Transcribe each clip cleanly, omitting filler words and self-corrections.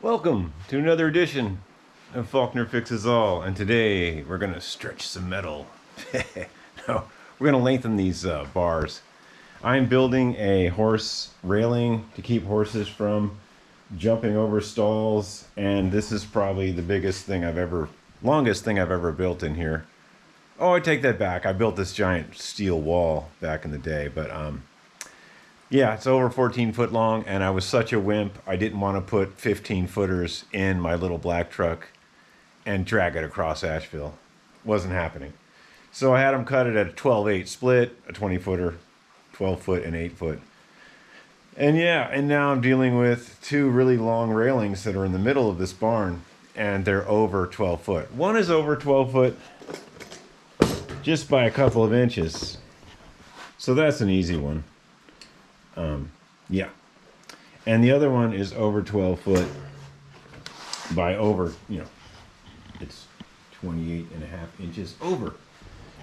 Welcome to another edition of Faulkner Fixes All, and today we're going to stretch some metal. No, we're going to lengthen these bars. I'm building a horse railing to keep horses from jumping over stalls, and this is probably the longest thing I've ever built in here. Oh, I take that back. I built this giant steel wall back in the day, but yeah, it's over 14 foot long, and I was such a wimp. I didn't want to put 15 footers in my little black truck and drag it across Asheville. Wasn't happening. So I had them cut it at a 12/8 split, a 20 footer, 12 foot, and 8 foot. And yeah, and now I'm dealing with two really long railings that are in the middle of this barn, and they're over 12 foot. One is over 12 foot just by a couple of inches. So that's an easy one. Yeah. And the other one is over 12 foot by over, it's 28 and a half inches over.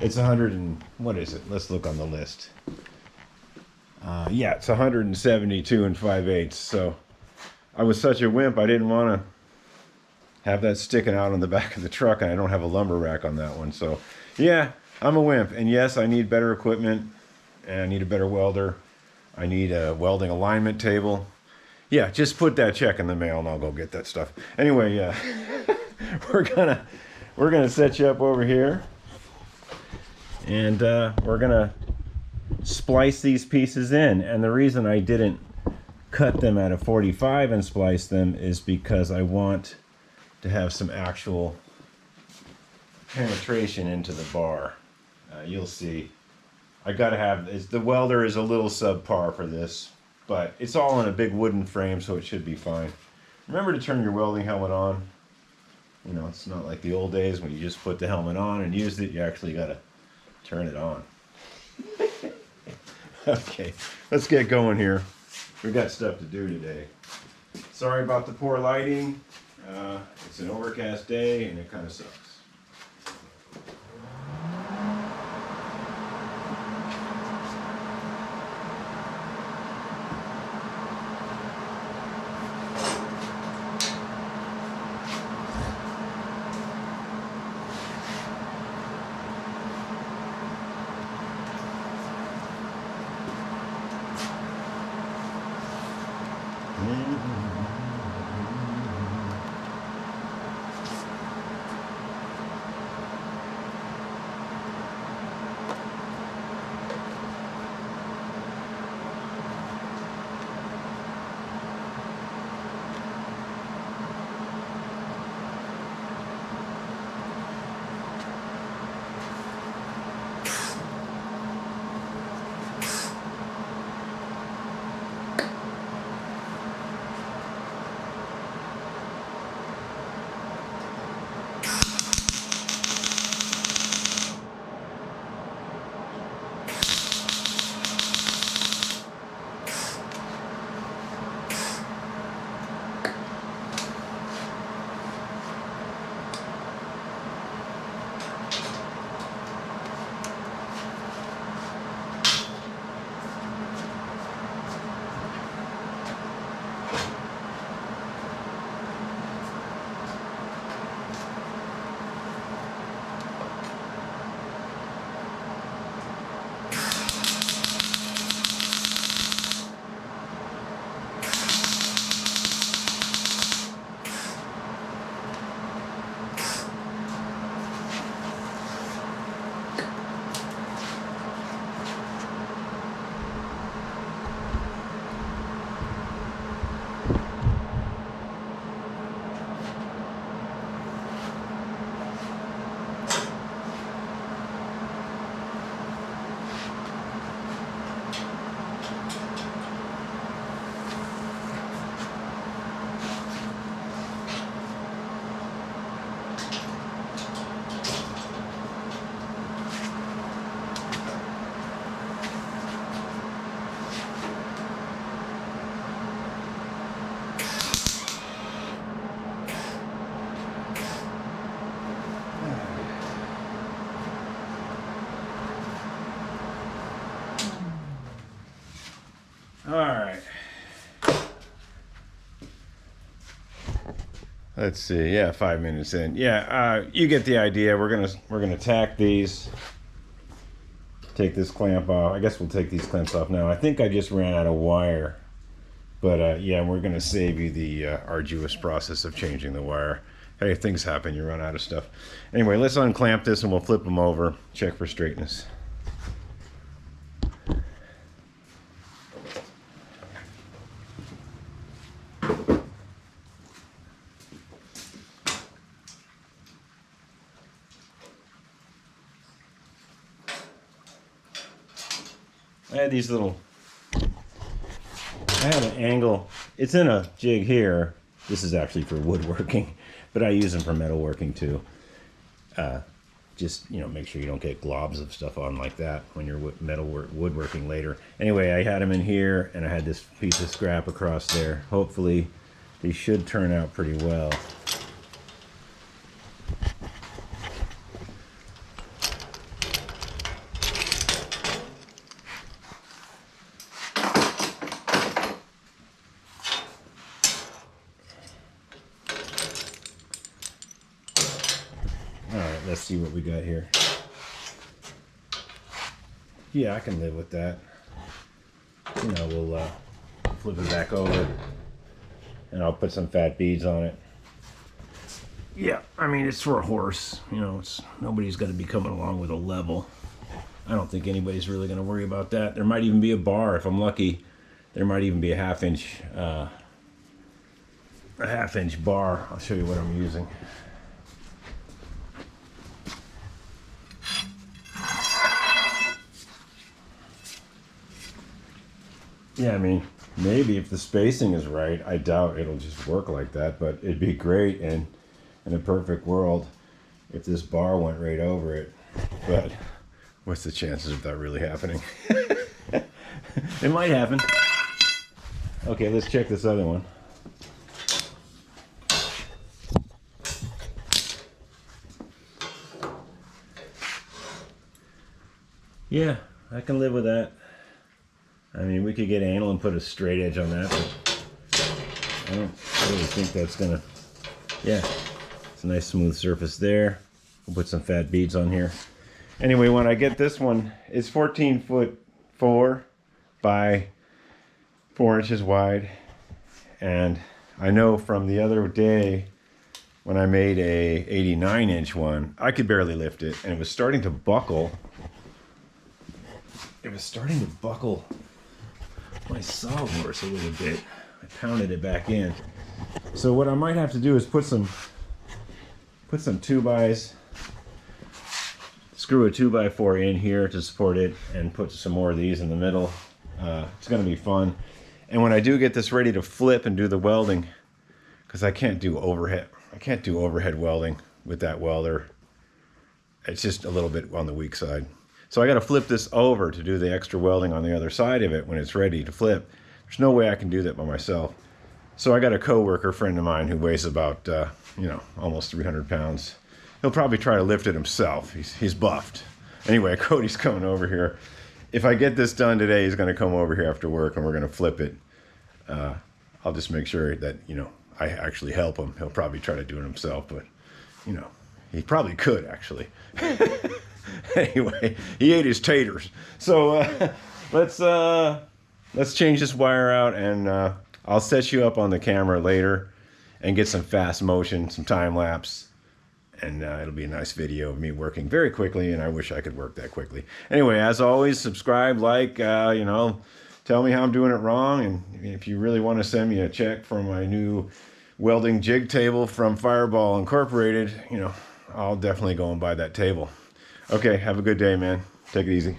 It's 100 and, what is it? Let's look on the list. Yeah, it's 172 and 5/8. So I was such a wimp, I didn't want to have that sticking out on the back of the truck, and I don't have a lumber rack on that one. So yeah, I'm a wimp. And yes, I need better equipment, and I need a better welder. I need a welding alignment table. Yeah, just put that check in the mail and I'll go get that stuff. Anyway, yeah, we're gonna set you up over here, and we're gonna splice these pieces in. And the reason I didn't cut them at a 45 and splice them is because I want to have some actual penetration into the bar. You'll see. I gotta have, the welder is a little subpar for this, but it's all on a big wooden frame, so it should be fine. Remember to turn your welding helmet on. You know, it's not like the old days when you just put the helmet on and used it. You actually gotta turn it on. Okay, let's get going here. We got stuff to do today. Sorry about the poor lighting. It's an overcast day and it kind of sucks. All right. Let's see. Yeah, 5 minutes in. Yeah, you get the idea. We're gonna tack these. Take this clamp off. I guess we'll take these clamps off now. I think I just ran out of wire, but yeah, we're gonna save you the arduous process of changing the wire. Hey, things happen. You run out of stuff. Anyway, let's unclamp this and we'll flip them over. Check for straightness. I had these little, I have an angle, it's in a jig here. This is actually for woodworking, but I use them for metalworking too. Just, make sure you don't get globs of stuff on like that when you're woodworking later. Anyway, I had them in here and I had this piece of scrap across there. Hopefully these should turn out pretty well. Alright, let's see what we got here. Yeah, I can live with that. We'll flip it back over and I'll put some fat beads on it. Yeah, I mean, it's for a horse. Nobody's going to be coming along with a level. I don't think anybody's really going to worry about that. There might even be a bar if I'm lucky. There might even be a half inch bar. I'll show you what I'm using. Yeah, I mean, maybe if the spacing is right, I doubt it'll just work like that, but it'd be great in a perfect world if this bar went right over it. But what's the chances of that really happening? It might happen. Okay, let's check this other one. Yeah, I can live with that. I mean, we could get anal and put a straight edge on that, but I don't really think that's gonna, yeah, it's a nice smooth surface there. We'll put some fat beads on here. Anyway, when I get this one, it's 14'4" by 4 inches wide. And I know from the other day when I made a 89-inch one, I could barely lift it and it was starting to buckle. It was starting to buckle my sawhorse a little bit. I pounded it back in. So what I might have to do is put some 2x, screw a 2x4 in here to support it and put some more of these in the middle. It's gonna be fun. And when I do get this ready to flip and do the welding, because I can't do overhead welding with that welder. It's just a little bit on the weak side. So I got to flip this over to do the extra welding on the other side of it when it's ready to flip. There's no way I can do that by myself. So I got a coworker friend of mine who weighs about, almost 300 pounds. He'll probably try to lift it himself. He's buffed. Anyway, Cody's coming over here. If I get this done today, he's going to come over here after work and we're going to flip it. I'll just make sure that, I actually help him. He'll probably try to do it himself, but, he probably could actually. Anyway, he ate his taters. So let's change this wire out and I'll set you up on the camera later and get some fast motion, some time lapse, and it'll be a nice video of me working very quickly, and I wish I could work that quickly. Anyway, as always, subscribe, like, tell me how I'm doing it wrong, and if you really want to send me a check for my new welding jig table from Fireball Incorporated, I'll definitely go and buy that table. Okay, have a good day, man. Take it easy.